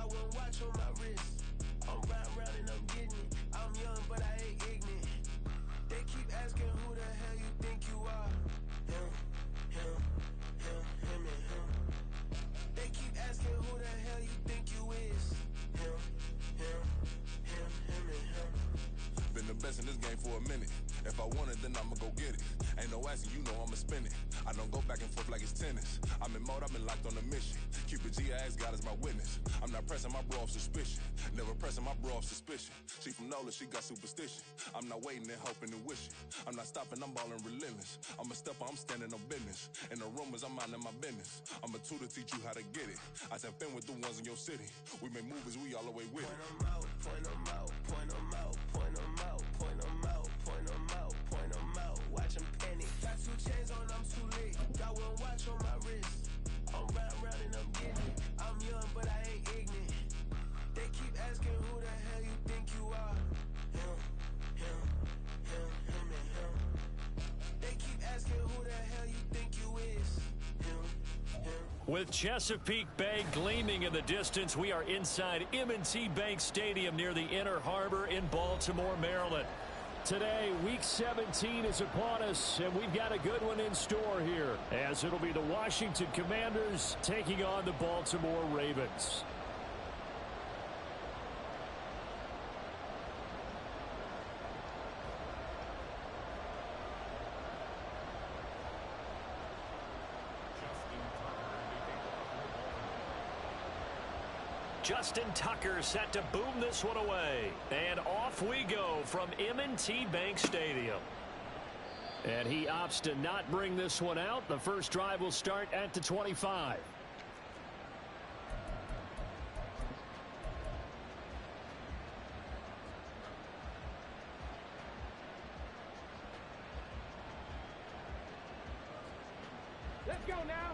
wouldn't watch on my wrist. I'm riding around and I'm getting it. I'm young, but I ain't ignorant. They keep asking who the hell you think you are. Him, and him. They keep asking who the hell you think you is. Him, and him. Been the best in this game for a minute. If I want it, then I'ma go get it. Ain't no asking, you know I'ma spin it. I don't go back and forth like it's tennis. I'm in mode, I've been locked on a mission. Cupid G, I ask God as my witness. I'm not pressing my bro off suspicion. Never pressing my bro off suspicion. She from Nola, she got superstition. I'm not waiting and hoping and wishing. I'm not stopping, I'm balling relentless. I'm a stepper, I'm standing on business. In the rumors, I'm minding my business. I'm a tutor, teach you how to get it. I said, fin with the ones in your city. We make movies, we all the way with it. Point them out, point them out, point them out, point them out, point them out, point them out, point them out. Watch them panic. Got 2 chains on, I'm too late. Got 1 watch on my wrist. I'm riding around and I'm getting it. I'm young, but I ain't ignorant. They keep asking who the hell you think you are. Him, and him. They keep asking who the hell you think you is. Him. With Chesapeake Bay gleaming in the distance, we are inside M&T Bank Stadium near the Inner Harbor in Baltimore, Maryland. Today, Week 17 is upon us, and we've got a good one in store here, as it'll be the Washington Commanders taking on the Baltimore Ravens. Justin Tucker set to boom this one away. And off we go from M&T Bank Stadium. And he opts to not bring this one out. The first drive will start at the 25. Let's go now.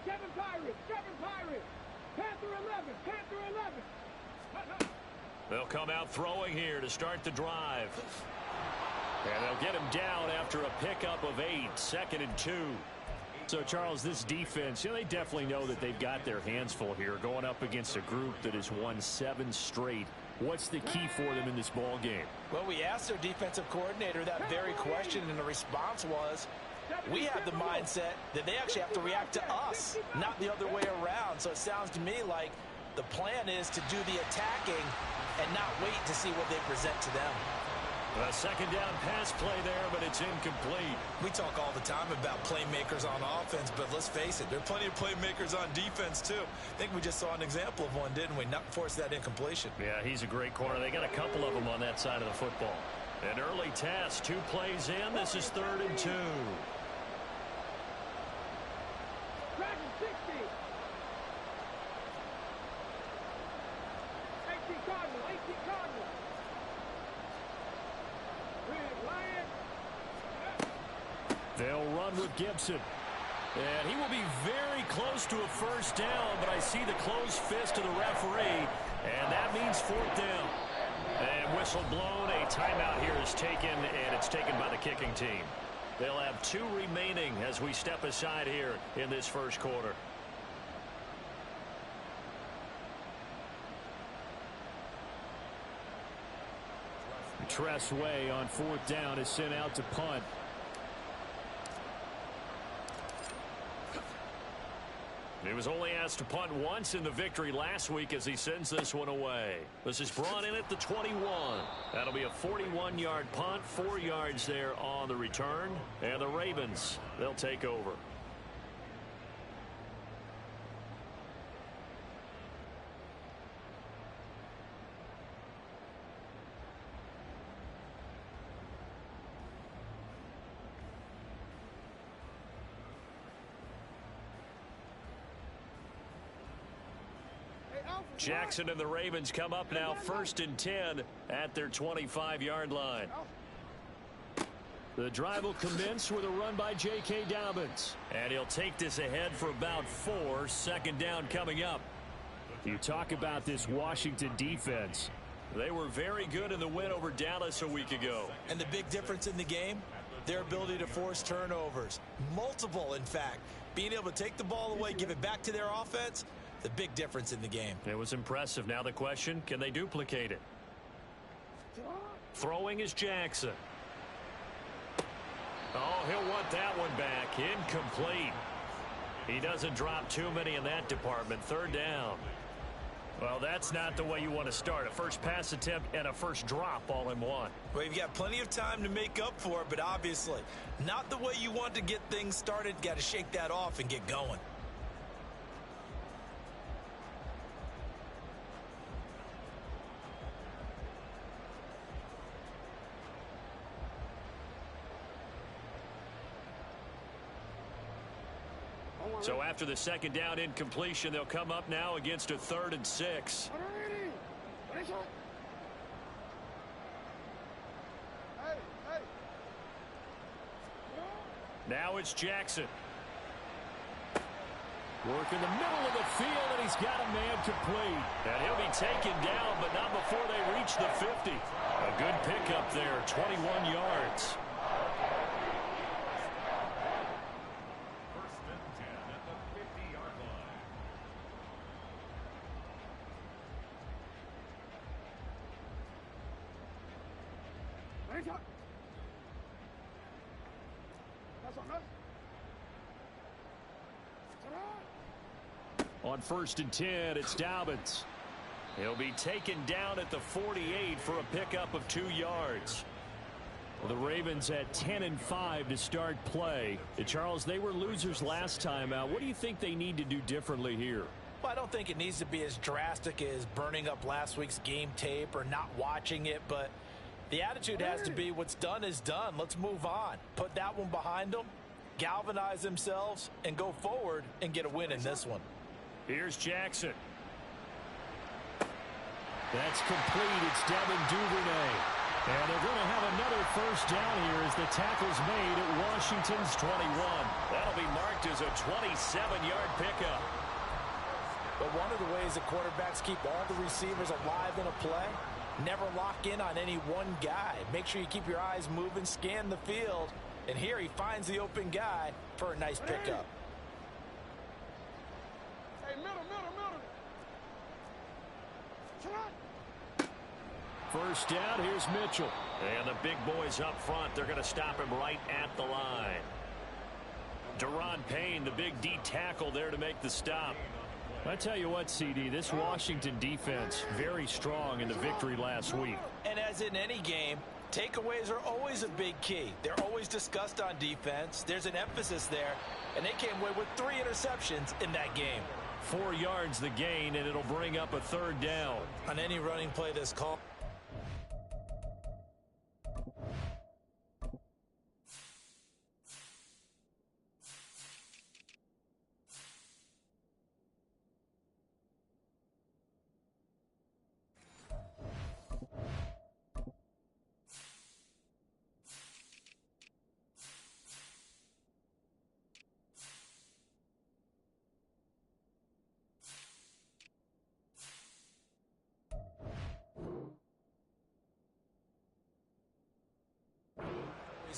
Kevin Pirates, Panther 11. They'll come out throwing here to start the drive. And they'll get him down after a pickup of 8, 2nd and 2. So, Charles, this defense, they definitely know that they've got their hands full here going up against a group that has won 7 straight. What's the key for them in this ball game? Well, we asked their defensive coordinator that very question, and the response was, we have the mindset that they actually have to react to us, not the other way around. So it sounds to me like the plan is to do the attacking and not wait to see what they present to them. A second down pass play there, but it's incomplete. We talk all the time about playmakers on offense, but let's face it, there are plenty of playmakers on defense, too. I think we just saw an example of one, didn't we? Not force that incompletion. Yeah, he's a great corner. They got a couple of them on that side of the football. An early test, 2 plays in. This is 3rd and 2. Dragon 60. 18 Cardinal. Red Lion. They'll run with Gibson. And he will be very close to a first down, but I see the closed fist of the referee, and that means 4th down. And whistle blown, a timeout here is taken, and it's taken by the kicking team. They'll have 2 remaining as we step aside here in this first quarter. Tress Way on 4th down is sent out to punt. He was only asked to punt once in the victory last week as he sends this one away. This is brought in at the 21. That'll be a 41-yard punt, 4 yards there on the return. And the Ravens, they'll take over. Jackson and the Ravens come up now 1st and 10 at their 25-yard line. The drive will commence with a run by J.K. Dobbins. And he'll take this ahead for about 4. 2nd down coming up. You talk about this Washington defense. They were very good in the win over Dallas a week ago. And the big difference in the game, their ability to force turnovers. Multiple, in fact. Being able to take the ball away, give it back to their offense, the big difference in the game. It was impressive. Now the question, can they duplicate it? Throwing is Jackson. Oh, he'll want that one back. Incomplete. He doesn't drop too many in that department. Third down. Well, that's not the way you want to start. A first pass attempt and a first drop all in one. Well, you've got plenty of time to make up for it, but obviously not the way you want to get things started. Got to shake that off and get going. So after the second down incompletion, they'll come up now against a 3rd and 6. Now it's Jackson. Work in the middle of the field, and he's got a man complete. And he'll be taken down, but not before they reach the 50. A good pickup there, 21 yards. On 1st and 10, it's Dobbins. He'll be taken down at the 48 for a pickup of 2 yards. The Ravens at 10-5 to start play. Charles, they were losers last time out. What do you think they need to do differently here? Well, I don't think it needs to be as drastic as burning up last week's game tape or not watching it, but the attitude has to be what's done is done. Let's move on. Put that one behind them, galvanize themselves, and go forward and get a win in this one. Here's Jackson. That's complete. It's Devin Duvernay. And they're going to have another first down here as the tackle's made at Washington's 21. That'll be marked as a 27-yard pickup. But one of the ways that quarterbacks keep all the receivers alive in a play, never lock in on any one guy. Make sure you keep your eyes moving, scan the field. And here he finds the open guy for a nice pickup. First down, here's Mitchell. And the big boys up front, they're going to stop him right at the line. Deron Payne, the big D tackle there to make the stop. I tell you what, CD, this Washington defense, very strong in the victory last week. And as in any game, takeaways are always a big key. They're always discussed on defense. There's an emphasis there, and they came away with 3 interceptions in that game. 4 yards the gain, and it'll bring up a 3rd down. On any running play this call.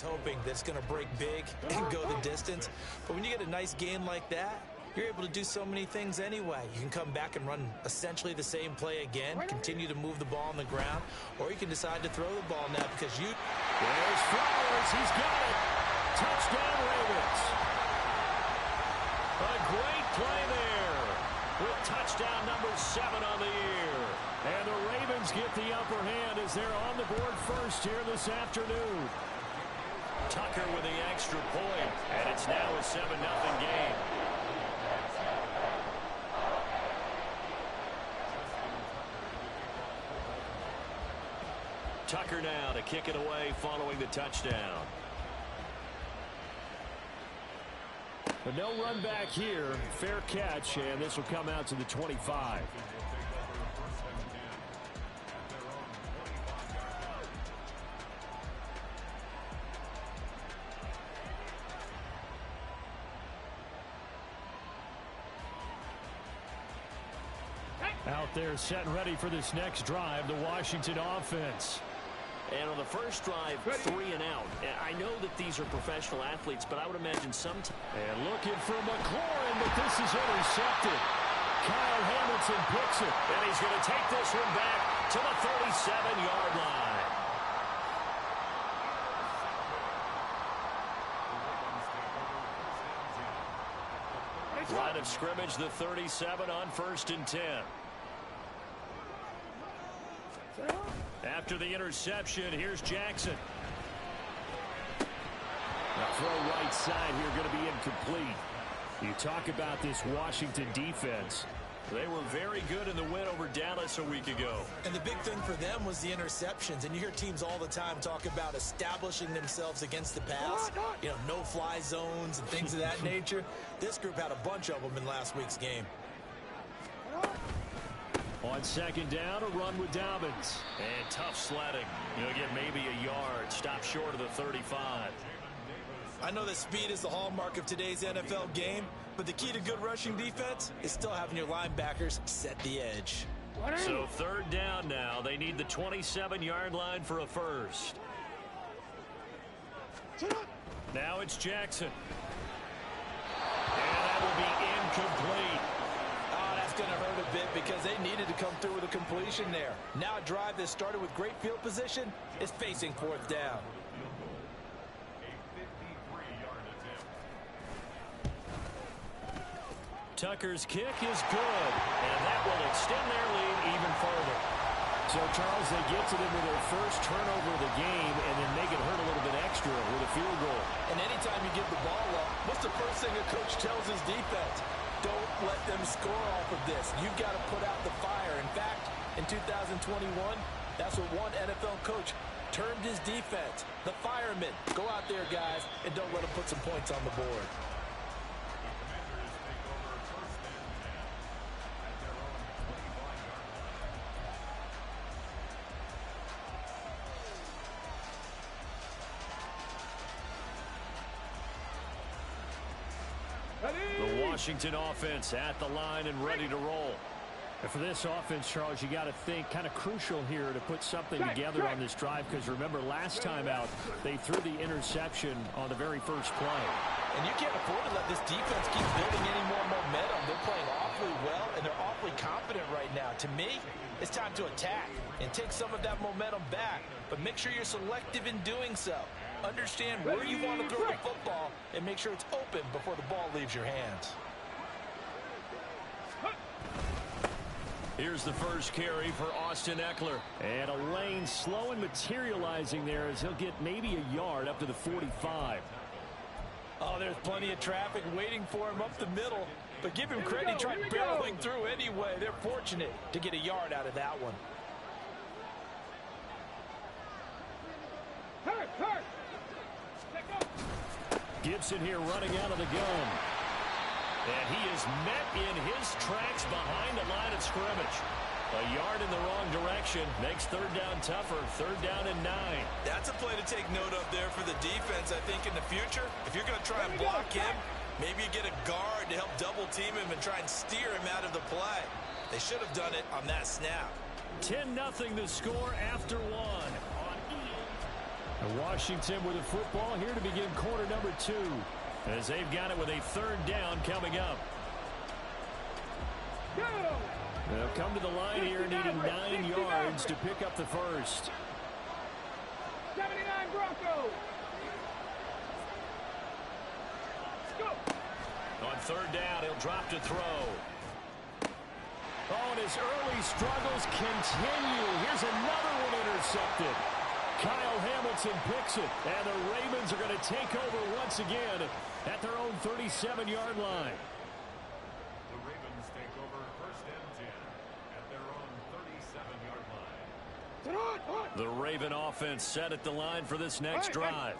Hoping that it's going to break big and go the distance. But when you get a nice game like that, you're able to do so many things anyway. You can come back and run essentially the same play again, continue to move the ball on the ground, or you can decide to throw the ball now because you... There's Flowers. He's got it. Touchdown, Ravens. A great play there with touchdown number 7 on the year. And the Ravens get the upper hand as they're on the board first here this afternoon. Tucker with the extra point, and it's now a 7-0 game. Tucker now to kick it away following the touchdown. But no run back here. Fair catch, and this will come out to the 25. Out there set and ready for this next drive, the Washington offense. And on the first drive, 3 and out. I know that these are professional athletes, but I would imagine sometimes. And looking for McLaurin, but this is intercepted. Kyle Hamilton picks it. And he's going to take this one back to the 37-yard line. Line of scrimmage, the 37 on 1st and 10. After the interception, here's Jackson. Now throw right side here, going to be incomplete. You talk about this Washington defense. They were very good in the win over Dallas a week ago. And the big thing for them was the interceptions. And you hear teams all the time talk about establishing themselves against the pass. You know, no-fly zones and things of that nature. This group had a bunch of them in last week's game. On 2nd down, a run with Dobbins. And tough sledding. You'll get maybe a yard. Stop short of the 35. I know that speed is the hallmark of today's NFL game, but the key to good rushing defense is still having your linebackers set the edge. So 3rd down now. They need the 27-yard line for a first. Now it's Jackson. And that will be incomplete. That's going to hurt a bit because they needed to come through with a completion there. Now a drive that started with great field position is facing 4th down. Tucker's kick is good, and that will extend their lead even further. So, Charles, they get to them with their first turnover of the game and then make it hurt a little bit extra with a field goal. And anytime you give the ball up, what's the first thing a coach tells his defense? Don't let them score off of this. You've got to put out the fire. In fact, in 2021, that's what one NFL coach termed his defense. The firemen. Go out there, guys, and don't let them put some points on the board. The Washington offense at the line and ready to roll. And for this offense, Charles, you got to think kind of crucial here to put something together on this drive, because remember last time out they threw the interception on the very first play. And you can't afford to let this defense keep building any more momentum. They're playing awfully well, and they're awfully confident right now. To me, it's time to attack and take some of that momentum back, but make sure you're selective in doing so. Understand where you want to throw the football and make sure it's open before the ball leaves your hands. Here's the first carry for Austin Eckler. And a lane slow and materializing there as he'll get maybe a yard up to the 45. Oh, there's plenty of traffic waiting for him up the middle. But give him credit, he tried barreling through anyway. They're fortunate to get a yard out of that one. Gibson here running out of the gun. And he is met in his tracks behind the line of scrimmage. A yard in the wrong direction makes 3rd down tougher. 3rd down and 9. That's a play to take note of there for the defense, I think, in the future. If you're going to try and block him, maybe you get a guard to help double team him and try and steer him out of the play. They should have done it on that snap. 10-0 the score after 1. And Washington with the football here to begin quarter number 2. As they've got it with a 3rd down coming up. They'll come to the line here needing 9 yards to pick up the first. 79 Broncos. On 3rd down, he'll drop to throw. Oh, and his early struggles continue. Here's another one intercepted. Kyle Hamilton picks it, and the Ravens are going to take over once again at their own 37-yard line. The Ravens take over 1st and 10 at their own 37-yard line. The Raven offense set at the line for this next drive.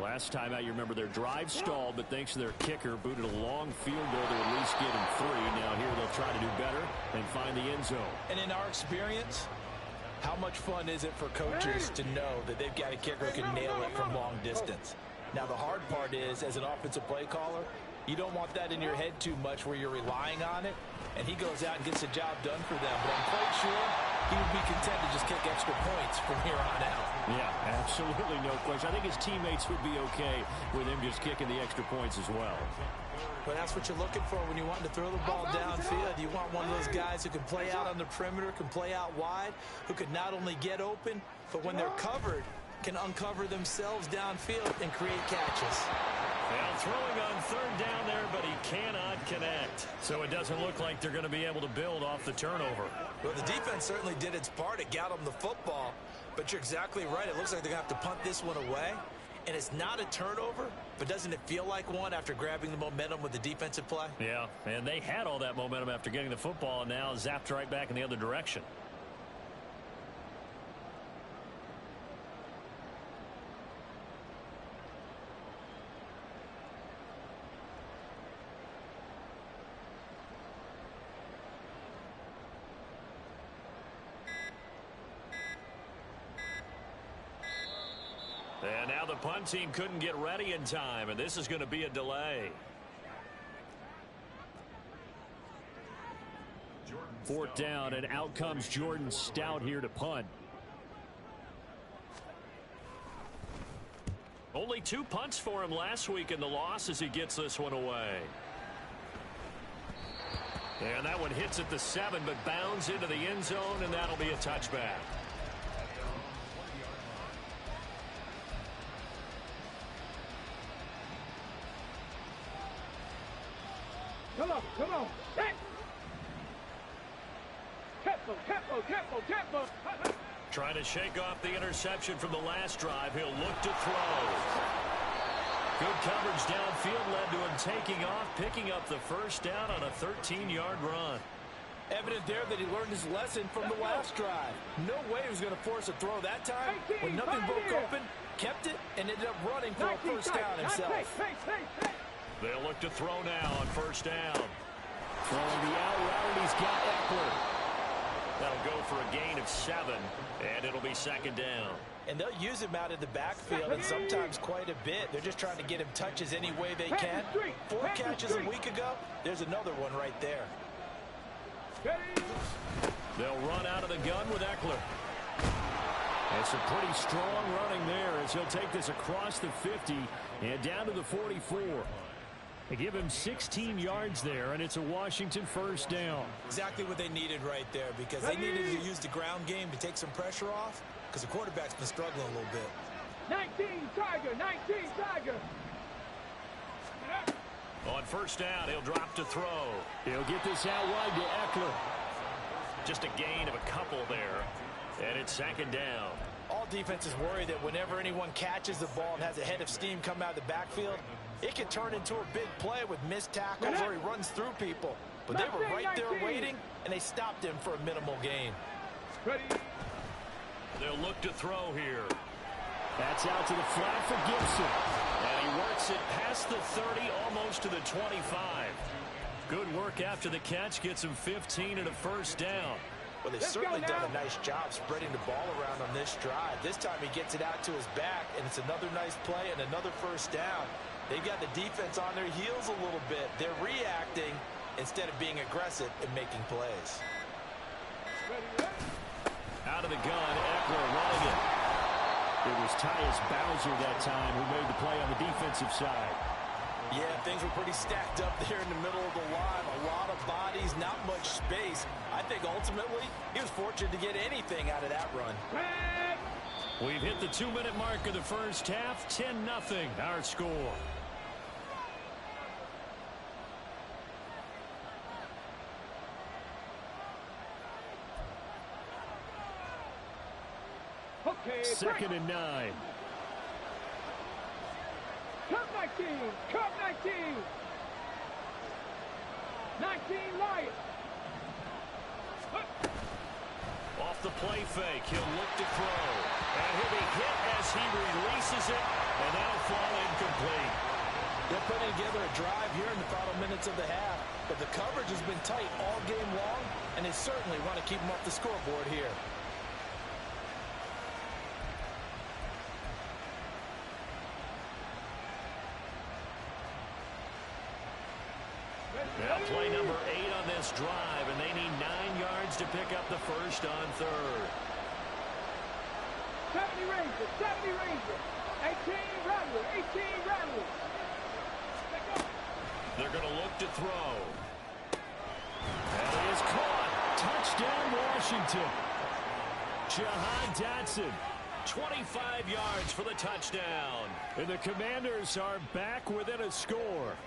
Last time out, you remember their drive stalled, but thanks to their kicker, booted a long field goal to at least get him 3. Now here they'll try to do better and find the end zone. And in our experience, how much fun is it for coaches to know that they've got a kicker who can nail it from long distance? Now, the hard part is, as an offensive play caller, you don't want that in your head too much where you're relying on it, and he goes out and gets the job done for them. But I'm quite sure he would be content to just kick extra points from here on out. Yeah, absolutely no question. I think his teammates would be okay with him just kicking the extra points as well. But that's what you're looking for when you want to throw the ball downfield. You want one of those guys who can play out on the perimeter, can play out wide, who can not only get open, but when they're covered, can uncover themselves downfield and create catches. Now throwing on third down there, but he cannot connect. So it doesn't look like they're going to be able to build off the turnover. Well, the defense certainly did its part. It got them the football. But you're exactly right. It looks like they're going to have to punt this one away. And it's not a turnover, but doesn't it feel like one after grabbing the momentum with the defensive play? Yeah, and they had all that momentum after getting the football, and now zapped right back in the other direction. And now the punt team couldn't get ready in time, and this is going to be a delay. Fourth down, and out comes Jordan Stout here to punt. Only 2 punts for him last week in the loss as he gets this one away. And that one hits at the 7, but bounds into the end zone, and that'll be a touchback. Come on. Hey. Tempo. Trying to shake off the interception from the last drive. He'll look to throw. Good coverage downfield led to him taking off, picking up the first down on a 13-yard run. Evident there that he learned his lesson from the last drive. No way he was going to force a throw that time. When nothing broke open, kept it, and ended up running for a first down himself. They'll look to throw now on first down. Throwing the out route, he's got Eckler. That'll go for a gain of 7, and it'll be second down. And they'll use him out of the backfield, and sometimes quite a bit. They're just trying to get him touches any way they can. 4 catches a week ago, there's another one right there. They'll run out of the gun with Eckler. It's a pretty strong running there as he'll take this across the 50 and down to the 44. They give him 16 yards there, and it's a Washington first down. Exactly what they needed right there, because they needed to use the ground game to take some pressure off, because the quarterback's been struggling a little bit. 19 Tiger. On first down, he'll drop to throw. He'll get this out wide to Eckler. Just a gain of a couple there, and it's second down. All defenses worry that whenever anyone catches the ball and has a head of steam come out of the backfield, it can turn into a big play with missed tackles or he runs through people. But they were right there waiting, and they stopped him for a minimal gain. They'll look to throw here. That's out to the flat for Gibson. And he works it past the 30, almost to the 25. Good work after the catch, gets him 15 and a first down. Well, they've certainly done a nice job spreading the ball around on this drive. This time he gets it out to his back, and it's another nice play and another first down. They've got the defense on their heels a little bit. They're reacting instead of being aggressive and making plays. Out of the gun, Eckler running it. It was Tyus Bowser that time who made the play on the defensive side. Yeah, things were pretty stacked up there in the middle of the line. A lot of bodies, not much space. I think ultimately he was fortunate to get anything out of that run. We've hit the 2-minute mark of the first half. 10-0 our score. Okay, second and 9. Cup 19. 19 Lions. Off the play fake, he'll look to throw. And he'll be hit as he releases it, and that'll fall incomplete. They're putting together a drive here in the final minutes of the half, but the coverage has been tight all game long, and they certainly want to keep them off the scoreboard here. Now play number 8 on this last drive, and they need 9 yards to pick up the first on third. 70 Rangers, 70 Rangers. 18 Rattlers, 18 Rattlers. They're going to look to throw. And it is caught. Touchdown, Washington. Jahan Dotson, 25 yards for the touchdown. And the Commanders are back within a score.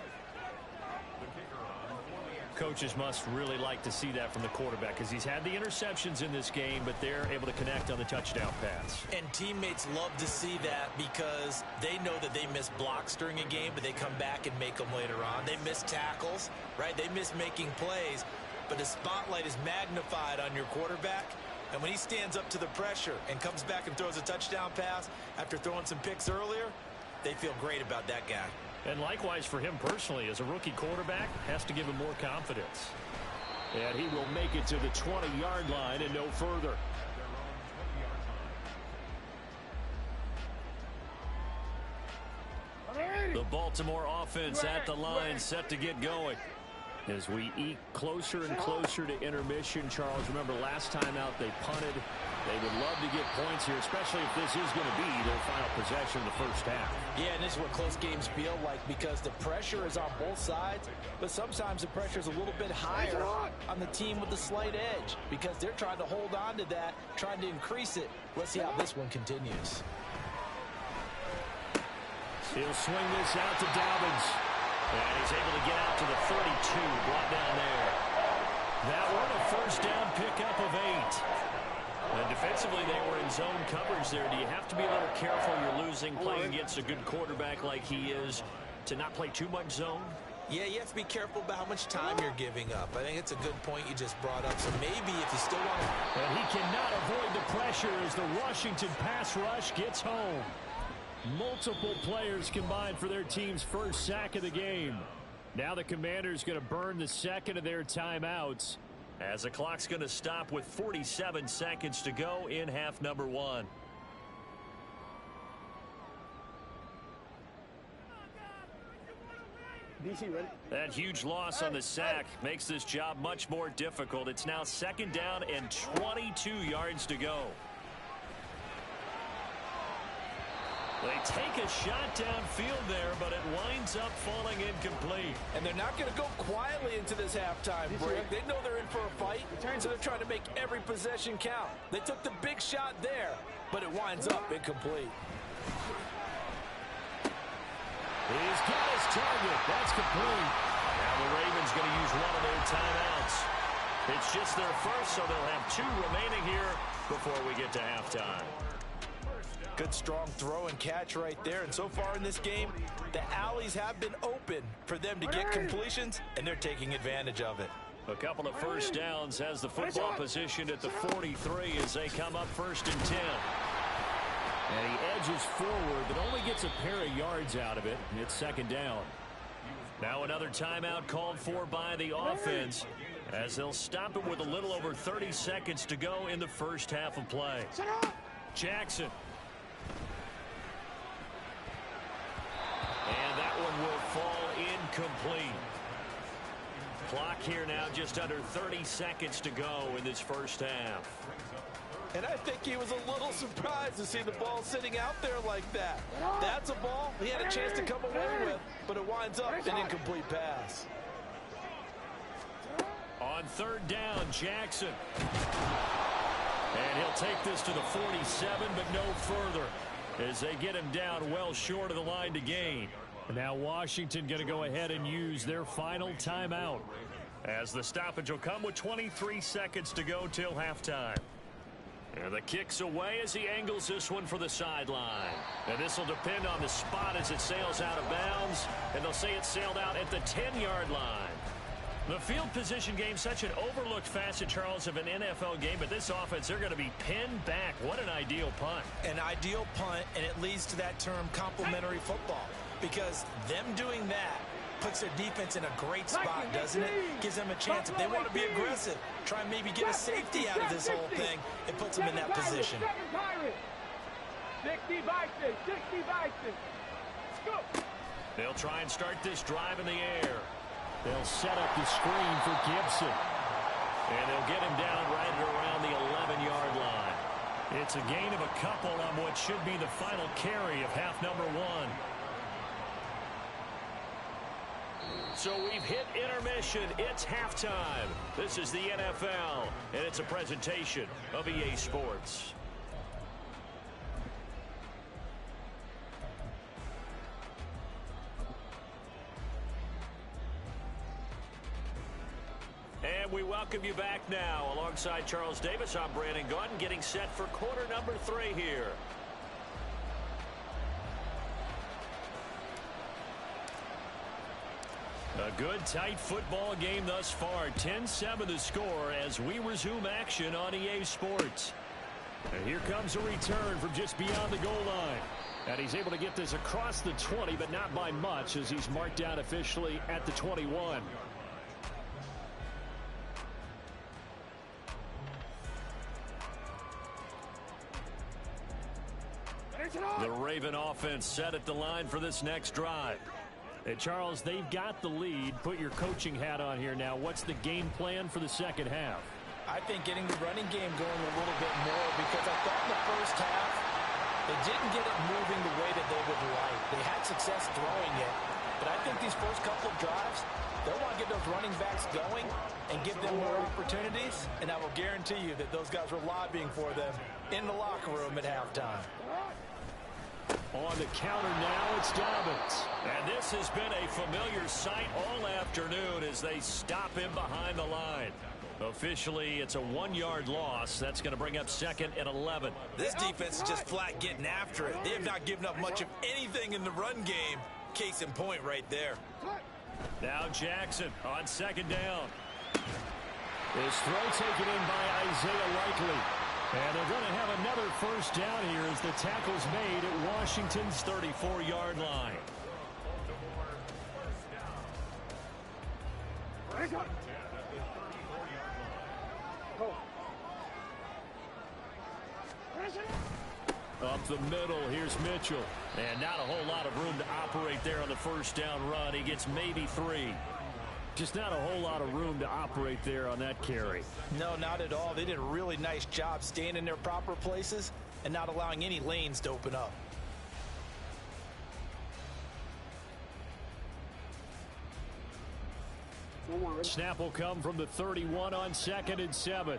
Coaches must really like to see that from the quarterback because he's had the interceptions in this game, but they're able to connect on the touchdown pass. And teammates love to see that because they know that they miss blocks during a game, but they come back and make them later on. They miss tackles, right? They miss making plays, but the spotlight is magnified on your quarterback. And when he stands up to the pressure and comes back and throws a touchdown pass after throwing some picks earlier, they feel great about that guy. And likewise for him personally, as a rookie quarterback, has to give him more confidence. And he will make it to the 20-yard line and no further. The Baltimore offense at the line, set to get going. As we eke closer and closer to intermission, Charles, remember last time out they punted. They would love to get points here, especially if this is going to be their final possession of the first half. Yeah, and this is what close games feel like because the pressure is on both sides, but sometimes the pressure is a little bit higher on the team with the slight edge because they're trying to hold on to that, trying to increase it. Let's see how this one continues. He'll swing this out to Dobbins. And he's able to get out to the 32, brought down there. That one a first down pickup of 8. And defensively, they were in zone coverage there. Do you have to be a little careful you're losing playing against a good quarterback like he is to not play too much zone? Yeah, you have to be careful about how much time you're giving up. I think it's a good point you just brought up. So maybe if you still want to... And he cannot avoid the pressure as the Washington pass rush gets home. Multiple players combined for their team's first sack of the game. Now the Commanders going to burn the second of their timeouts as the clock's going to stop with 47 seconds to go in half number 1. DC ready? That huge loss on the sack makes this job much more difficult. It's now second down and 22 yards to go. They take a shot downfield there, but it winds up falling incomplete. And they're not going to go quietly into this halftime break. They know they're in for a fight, so they're trying to make every possession count. They took the big shot there, but it winds up incomplete. He's got his target. That's complete. Now the Ravens going to use one of their timeouts. It's just their first, so they'll have 2 remaining here before we get to halftime. Good strong throw and catch right there. And so far in this game, the alleys have been open for them to get completions, and they're taking advantage of it. A couple of first downs has the football positioned at the 43 as they come up first and 10. And he edges forward, but only gets a pair of yards out of it. It's second down. Now another timeout called for by the offense as they'll stop it with a little over 30 seconds to go in the first half of play. Jackson. And that one will fall incomplete. Clock here now just under 30 seconds to go in this first half. And I think he was a little surprised to see the ball sitting out there like that. That's a ball he had a chance to come away with, but it winds up an incomplete pass. On third down, Jackson. And he'll take this to the 47, but no further as they get him down well short of the line to gain. And now Washington going to go ahead and use their final timeout as the stoppage will come with 23 seconds to go till halftime. And the kick's away as he angles this one for the sideline. And this will depend on the spot as it sails out of bounds. And they'll say it sailed out at the 10-yard line. The field position game, such an overlooked facet, Charles, of an NFL game. But this offense, they're going to be pinned back. What an ideal punt. An ideal punt, and it leads to that term complementary football. Because them doing that puts their defense in a great spot, doesn't it? Gives them a chance. If they want to be aggressive, try and maybe get a safety out of this whole thing, it puts them in that position. 60 Vikings, 60 Vikings. Let's go. They'll try and start this drive in the air. They'll set up the screen for Gibson. And they'll get him down right around the 11-yard line. It's a gain of a couple on what should be the final carry of half number 1. So we've hit intermission. It's halftime. This is the NFL, and it's a presentation of EA Sports. And we welcome you back now. Alongside Charles Davis, I'm Brandon Gaudin, getting set for quarter number 3 here. A good, tight football game thus far. 10-7 the score as we resume action on EA Sports. And here comes a return from just beyond the goal line. And he's able to get this across the 20, but not by much as he's marked down officially at the 21. The Raven offense set at the line for this next drive. Hey, Charles, they've got the lead. Put your coaching hat on here now. What's the game plan for the second half? I think getting the running game going a little bit more, because I thought in the first half they didn't get it moving the way that they would like. They had success throwing it, but I think these first couple of drives, they'll want to get those running backs going and give them more opportunities, and I will guarantee you that those guys were lobbying for them in the locker room at halftime. On the counter now, it's Dobbins. And this has been a familiar sight all afternoon as they stop him behind the line. Officially, it's a 1-yard loss. That's going to bring up 2nd and 11. This defense is just flat getting after it. They have not given up much of anything in the run game. Case in point right there. Now Jackson on 2nd down. This throw taken in by Isaiah Likely. And they're going to have another first down here as the tackle's made at Washington's 34-yard line. Up the middle, here's Mitchell. And not a whole lot of room to operate there on the first down run. He gets maybe 3. Just not a whole lot of room to operate there on that carry. No, not at all. They did a really nice job staying in their proper places and not allowing any lanes to open up. Snap will come from the 31 on 2nd and 7.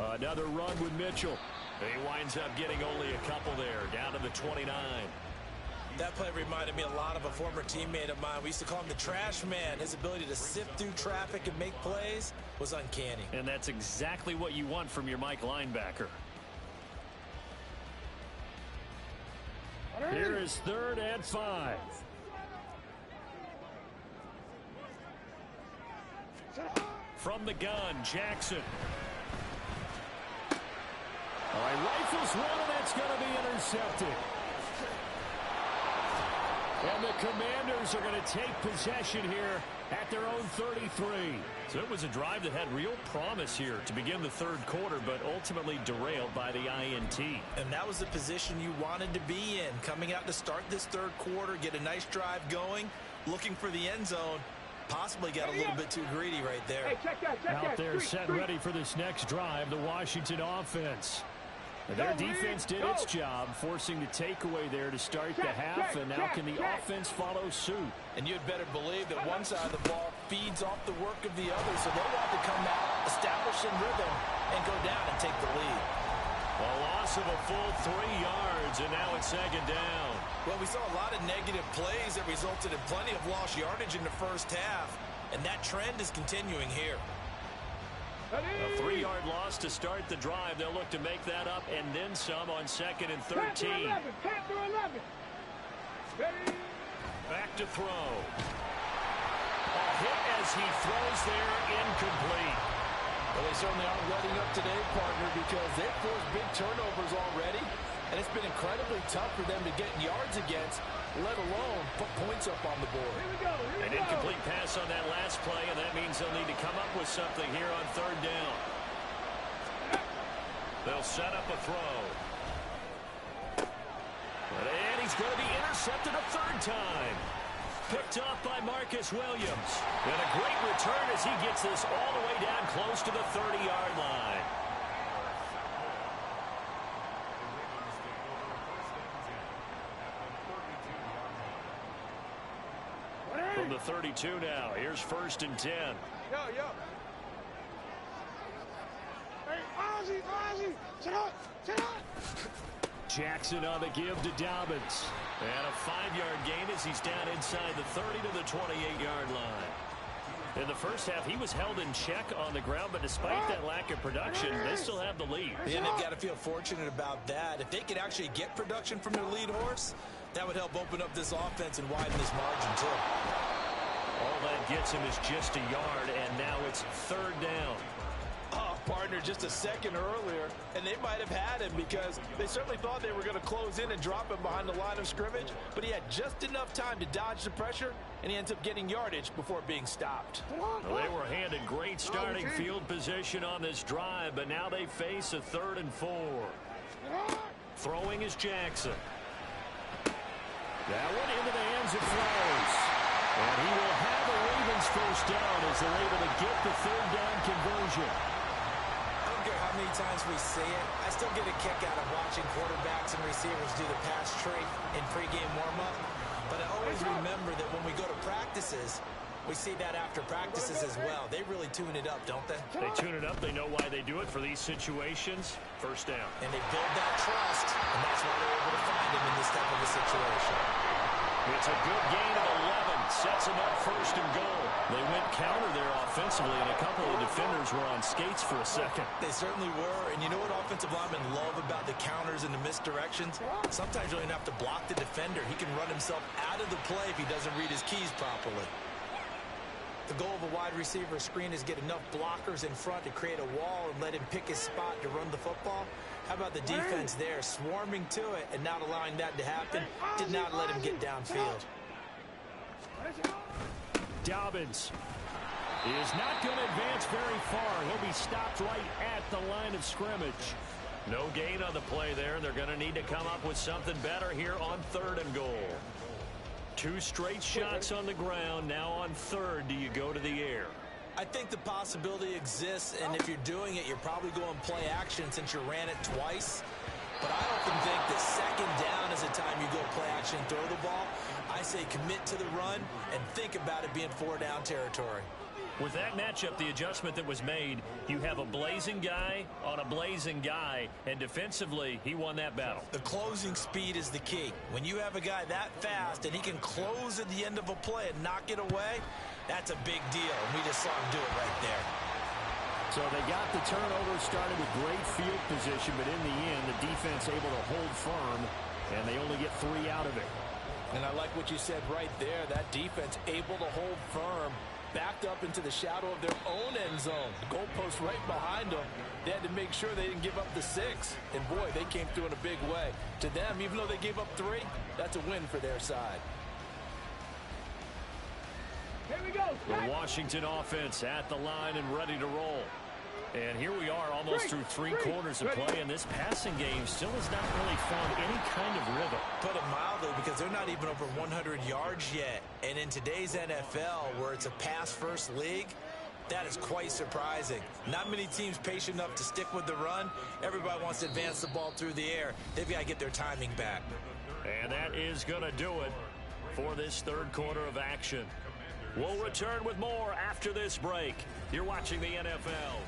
Another run with Mitchell. He winds up getting only a couple there, down to the 29. That play reminded me a lot of a former teammate of mine. We used to call him the trash man. His ability to sift through traffic and make plays was uncanny. And that's exactly what you want from your Mike linebacker. Here is 3rd and 5. From the gun, Jackson. All right, rifles one, and that's going to be intercepted. And the Commanders are going to take possession here at their own 33. So it was a drive that had real promise here to begin the 3rd quarter, but ultimately derailed by the INT. And that was the position you wanted to be in, coming out to start this 3rd quarter, get a nice drive going, looking for the end zone. Possibly got a little bit too greedy right there. Hey, check that. Out there set ready for this next drive, the Washington offense. Their defense did its job, forcing the takeaway there to start the half, and now can the offense follow suit? And you'd better believe that one side of the ball feeds off the work of the other, so they'll want to come out, establish some rhythm, and go down and take the lead. A loss of a full 3 yards, and now it's 2nd down. Well, we saw a lot of negative plays that resulted in plenty of lost yardage in the first half, and that trend is continuing here. A 3-yard loss to start the drive. They'll look to make that up and then some on 2nd and 13. Back to throw. A hit as he throws there, incomplete. Well, they certainly aren't letting up today, partner, because they've forced big turnovers already, and it's been incredibly tough for them to get yards against, let alone put points up on the board. An incomplete pass on that last play, and that means they'll need to come up with something here on 3rd down. They'll set up a throw. And he's going to be intercepted a third time. Picked off by Marcus Williams. And a great return as he gets this all the way down close to the 30-yard line. From the 32 now, here's 1st and 10. Yo. Hey, Ozzy, sit up. Jackson on the give to Dobbins. And a 5-yard gain as he's down inside the 30 to the 28-yard line. In the first half, he was held in check on the ground, but despite that lack of production, they still have the lead. And they've got to feel fortunate about that. If they could actually get production from their lead horse, that would help open up this offense and widen this margin, too. All that gets him is just a yard, and now it's 3rd down. Oh, partner, just a second earlier, and they might have had him because they certainly thought they were going to close in and drop him behind the line of scrimmage, but he had just enough time to dodge the pressure, and he ends up getting yardage before being stopped. Well, they were handed great starting field position on this drive, but now they face a 3rd and 4. Throwing is Jackson. That one into the hands of Flowers. And he will have a Ravens first down as they're able to get the 3rd down conversion. I don't care how many times we see it. I still get a kick out of watching quarterbacks and receivers do the pass tree in pregame warm-up. But I always remember that when we go to practices, we see that after practices as well. They really tune it up, don't they? They tune it up. They know why they do it for these situations. First down. And they build that trust, and that's why they're able to find him in this type of a situation. It's a good gain of 11. Sets them up 1st and goal. They went counter there offensively, and a couple of defenders were on skates for a second. They certainly were. And you know what offensive linemen love about the counters and the misdirections? Sometimes you don't even have to block the defender. He can run himself out of the play if he doesn't read his keys properly. The goal of a wide receiver screen is get enough blockers in front to create a wall and let him pick his spot to run the football. How about the defense there, swarming to it and not allowing that to happen? Did not let him get downfield. Dobbins is not going to advance very far. He'll be stopped right at the line of scrimmage. No gain on the play there, and they're going to need to come up with something better here on 3rd and goal. 2 straight shots on the ground. Now on 3rd, do you go to the air? I think the possibility exists, and if you're doing it, you're probably going play action since you ran it twice. But I often think that 2nd down is the time you go play action and throw the ball. I say commit to the run and think about it being 4-down territory. With that matchup, the adjustment that was made, you have a blazing guy on a blazing guy, and defensively, he won that battle. The closing speed is the key. When you have a guy that fast and he can close at the end of a play and knock it away, that's a big deal, and we just saw him do it right there. So they got the turnover started with great field position, but in the end, the defense able to hold firm, and they only get 3 out of it. And I like what you said right there. That defense able to hold firm, backed up into the shadow of their own end zone. The goalpost right behind them. They had to make sure they didn't give up the 6. And, boy, they came through in a big way. To them, even though they gave up 3, that's a win for their side. Here we go. The Washington offense at the line and ready to roll. And here we are almost through 3 quarters of play, and this passing game still has not really found any kind of rhythm. Put it mildly, because they're not even over 100 yards yet. And in today's NFL, where it's a pass-first league, that is quite surprising. Not many teams patient enough to stick with the run. Everybody wants to advance the ball through the air. They've got to get their timing back. And that is going to do it for this 3rd quarter of action. We'll return with more after this break. You're watching the NFL.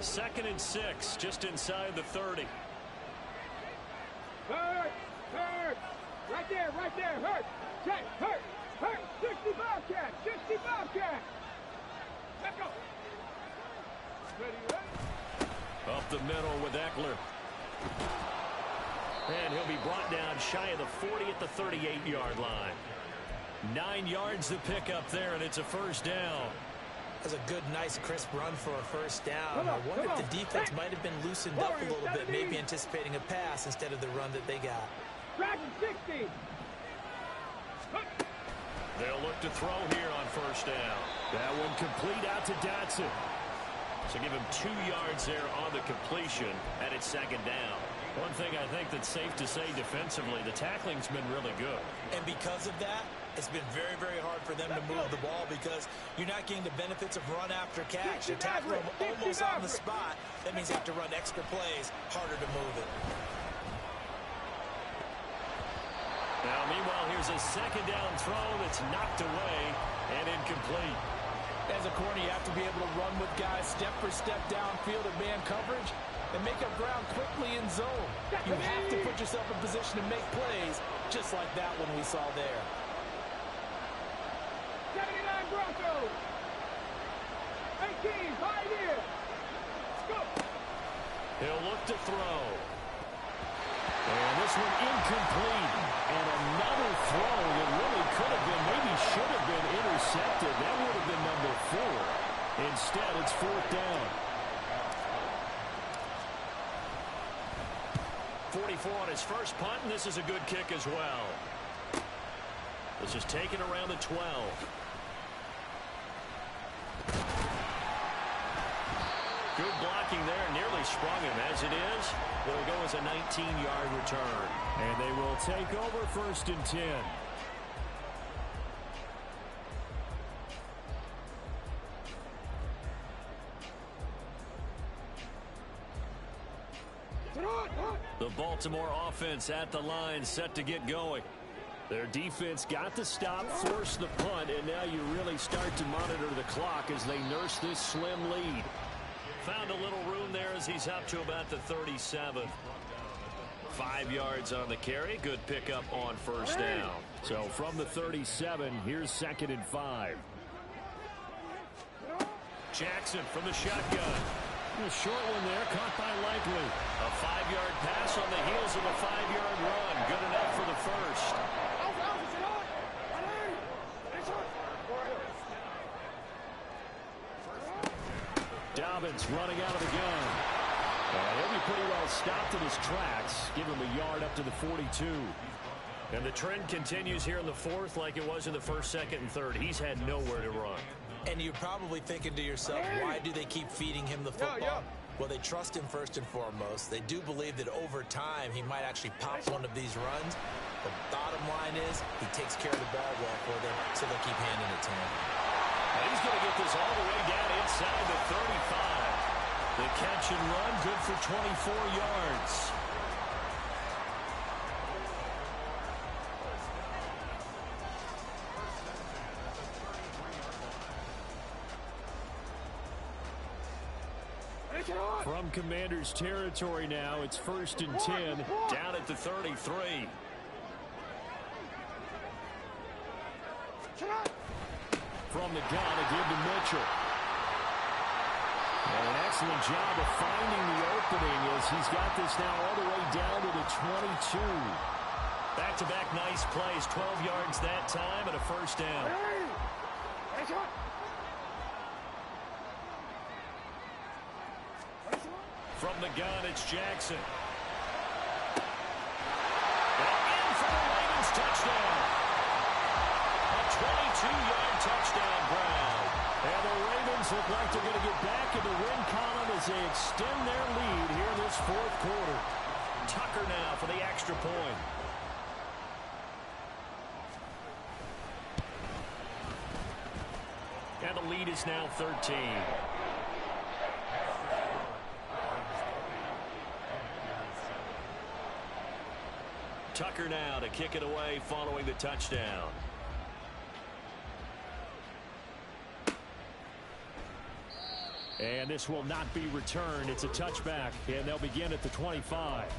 Second and 6, just inside the 30. Hurt. Right there, hurt. Check, hurt. 60 Bobcat. Let's go. Ready. Up the middle with Eckler. And he'll be brought down shy of the 40 at the 38-yard line. 9 yards to pick up there, and it's a first down. That's a good, nice, crisp run for a first down. I wonder if the defense might have been loosened up a little bit, maybe anticipating a pass instead of the run that they got. Tracking 60. They'll look to throw here on first down. That one complete out to Dotson. So give him 2 yards there on the completion, and it's second down. One thing I think that's safe to say defensively, the tackling's been really good. And because of that, it's been very, very hard for them to move the ball because you're not getting the benefits of run after catch. You're tackling them almost on the spot. That means you have to run extra plays, harder to move it. Now, meanwhile, here's a second down throw that's knocked away and incomplete. As a corner, you have to be able to run with guys step for step downfield in man coverage and make up ground quickly in zone. You have to put yourself in position to make plays, just like that one we saw there. 79 Broncos. 18, Pioneer. Let's go. He'll look to throw. And this one incomplete. And another throw that really could have been, maybe should have been intercepted. That would have been number 4. Instead, it's fourth down. 44 on his first punt, and this is a good kick as well. This is taken around the 12. Good blocking there, nearly sprung him. As it is, it'll go as a 19-yard return. And they will take over first and 10. The Baltimore offense at the line, set to get going. Their defense got the stop, forced the punt, and now you really start to monitor the clock as they nurse this slim lead. Found a little room there as he's up to about the 37. 5 yards on the carry. Good pickup on first down. So from the 37, here's second and 5. Jackson from the shotgun. A short one there, caught by Likely. A 5-yard pass on the heels of a 5-yard run. Good enough for the first. Dobbins running out of the gun. He'll be pretty well stopped in his tracks. Give him a yard up to the 42. And the trend continues here in the fourth like it was in the first, second, and third. He's had nowhere to run. And you're probably thinking to yourself, why do they keep feeding him the football? Well, they trust him first and foremost. They do believe that over time he might actually pop one of these runs. The bottom line is he takes care of the ball well for them, so they'll keep handing it to him. And he's going to get this all the way down inside the 35. The catch and run, good for 24 yards. From Commander's territory now, it's first and 10, down at the 33. From the gun, a give to Mitchell. And an excellent job of finding the opening as he's got this now all the way down to the 22. Back-to-back nice plays, 12 yards that time and a first down. From the gun, it's Jackson. And in for the Ravens touchdown. A 22-yard touchdown Brown. And the Ravens look like they're going to get back in the win column as they extend their lead here in this fourth quarter. Tucker now for the extra point. And the lead is now 13. Tucker now to kick it away following the touchdown. And this will not be returned. It's a touchback, and they'll begin at the 25.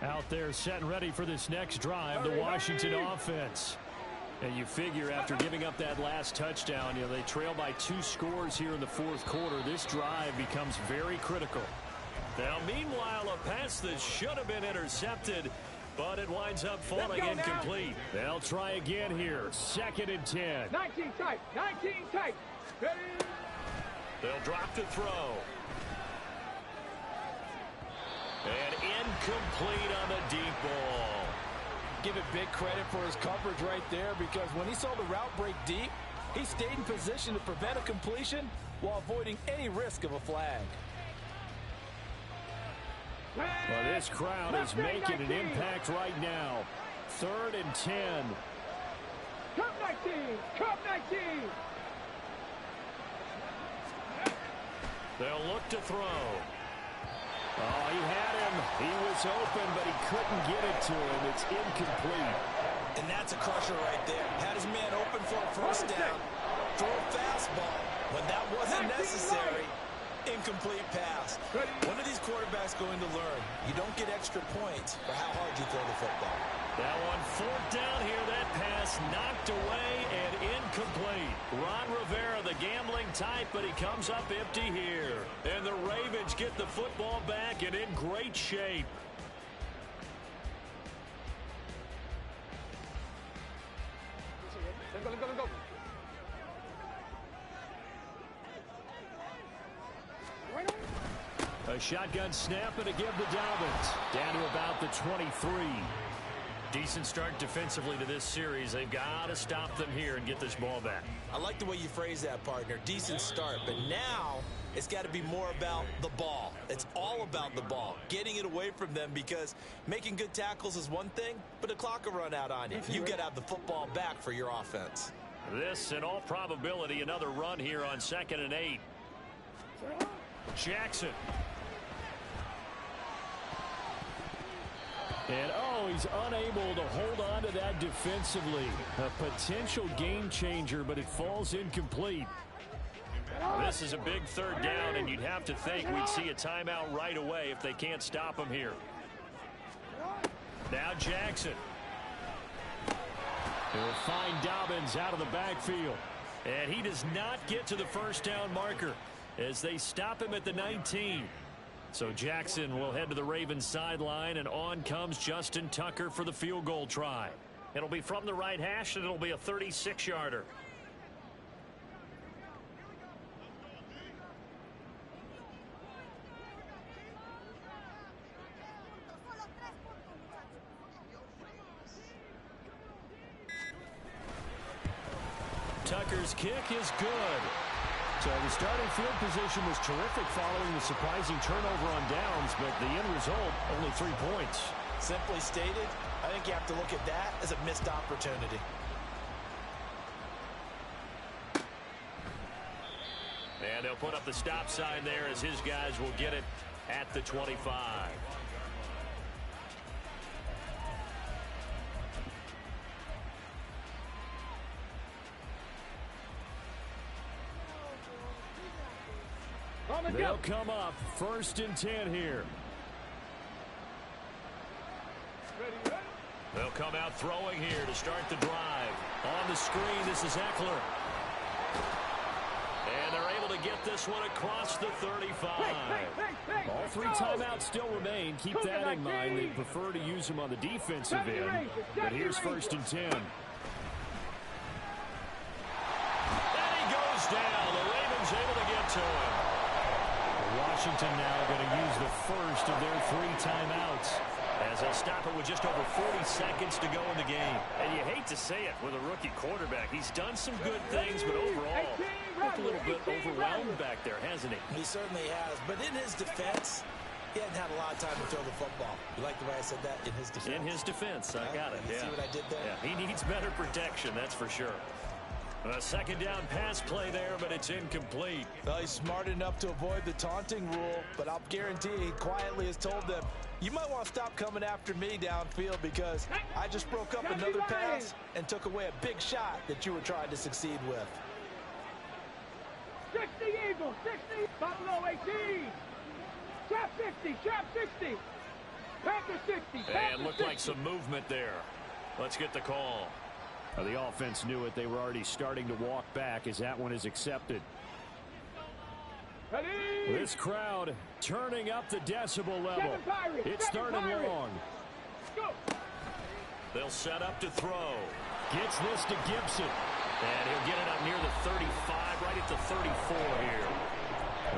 Out there set and ready for this next drive, the Washington offense. And you figure after giving up that last touchdown, you know, they trail by 2 scores here in the fourth quarter. This drive becomes very critical. Now, meanwhile, a pass that should have been intercepted, but it winds up falling incomplete. They'll try again here. Second and 10. 19 tight. 19 tight. Ready? They'll drop to throw. And incomplete on the deep ball. Give it big credit for his coverage right there, because when he saw the route break deep, he stayed in position to prevent a completion while avoiding any risk of a flag. Well, this crowd is making an impact right now. 3rd and 10. Cup 19! Cup 19! They'll look to throw. Oh, he had him. He was open, but he couldn't get it to him. It's incomplete. And that's a crusher right there. Had his man open for a first down. Throw a fastball. When that wasn't necessary, incomplete pass. When are these quarterbacks going to learn? You don't get extra points for how hard you throw the football. That one 4th down here. That pass knocked away and incomplete. Ron Rivera, the gambling type, but he comes up empty here. And the Ravens get the football back and in great shape. Let's go. A shotgun snap and a give to Dobbins. Down to about the 23. Decent start defensively to this series. They've got to stop them here and get this ball back. I like the way you phrase that, partner. Decent start, but now it's got to be more about the ball. It's all about the ball, getting it away from them, because making good tackles is one thing, but the clock will run out on you. You've got to have the football back for your offense. This, in all probability, another run here on 2nd and 8. Jackson. And, oh, he's unable to hold on to that defensively. A potential game changer, but it falls incomplete. This is a big 3rd down, and you'd have to think we'd see a timeout right away if they can't stop him here. Now Jackson. He'll find Dobbins out of the backfield. And he does not get to the 1st down marker as they stop him at the 19. So Jackson will head to the Ravens sideline, and on comes Justin Tucker for the field goal try. It'll be from the right hash, and it'll be a 36-yarder. Tucker's kick is good. So the starting field position was terrific following the surprising turnover on downs, but the end result, only 3 points. Simply stated, I think you have to look at that as a missed opportunity. And they'll put up the stop sign there as his guys will get it at the 25. They'll come up 1st and 10 here. They'll come out throwing here to start the drive. On the screen, this is Eckler. And they're able to get this one across the 35. All 3 timeouts still remain. Keep that in mind. They prefer to use them on the defensive end. But here's 1st and 10. And he goes down. The Ravens able to get to him. Washington now going to use the first of their 3 timeouts, as they'll stop it with just over 40 seconds to go in the game. And you hate to say it with a rookie quarterback. He's done some good things, but overall, looked a little bit overwhelmed back there, hasn't he? He certainly has. But in his defense, he hadn't had a lot of time to throw the football. You like the way I said that? In his defense. In his defense, I got it. You see what I did there? Yeah, he needs better protection, that's for sure. A 2nd down pass play there, but it's incomplete. Well, he's smart enough to avoid the taunting rule, but I'll guarantee he quietly has told them, you might want to stop coming after me downfield, because I just broke up another pass and took away a big shot that you were trying to succeed with. 60 Eagles, 60, Buffalo 18. Trap 60, trap 60. Panther 60, and looked like some movement there. Let's get the call. The offense knew it. They were already starting to walk back as that one is accepted. Ready? This crowd turning up the decibel level. It's 3rd and long. Go. They'll set up to throw. Gets this to Gibson. And he'll get it up near the 35, right at the 34 here.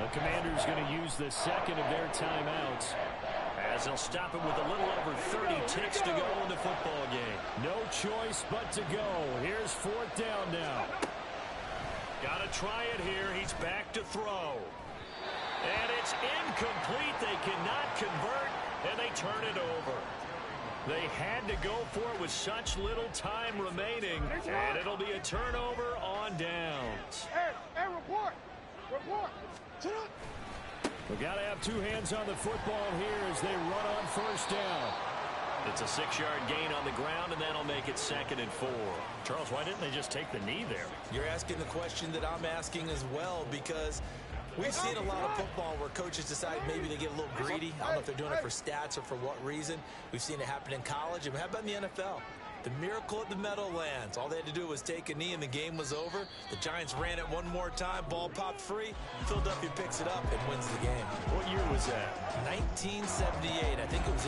The Commanders going to use the 2nd of their timeouts. As as they'll stop it with a little over 30 ticks to go in the football game. No choice but to go. Here's 4th down now. Got to try it here. He's back to throw. And it's incomplete. They cannot convert, and they turn it over. They had to go for it with such little time remaining, and it'll be a turnover on downs. Hey, report. Sit up. We've got to have 2 hands on the football here as they run on 1st down. It's a 6-yard gain on the ground, and that'll make it 2nd and 4. Charles, why didn't they just take the knee there? You're asking the question that I'm asking as well, because we've seen a lot of football where coaches decide maybe they get a little greedy. I don't know if they're doing it for stats or for what reason. We've seen it happen in college, and how about in the NFL? The miracle at the Meadowlands. All they had to do was take a knee, and the game was over. The Giants ran it one more time. Ball popped free. Philadelphia picks it up and wins the game. What year was that? 1978. I think it was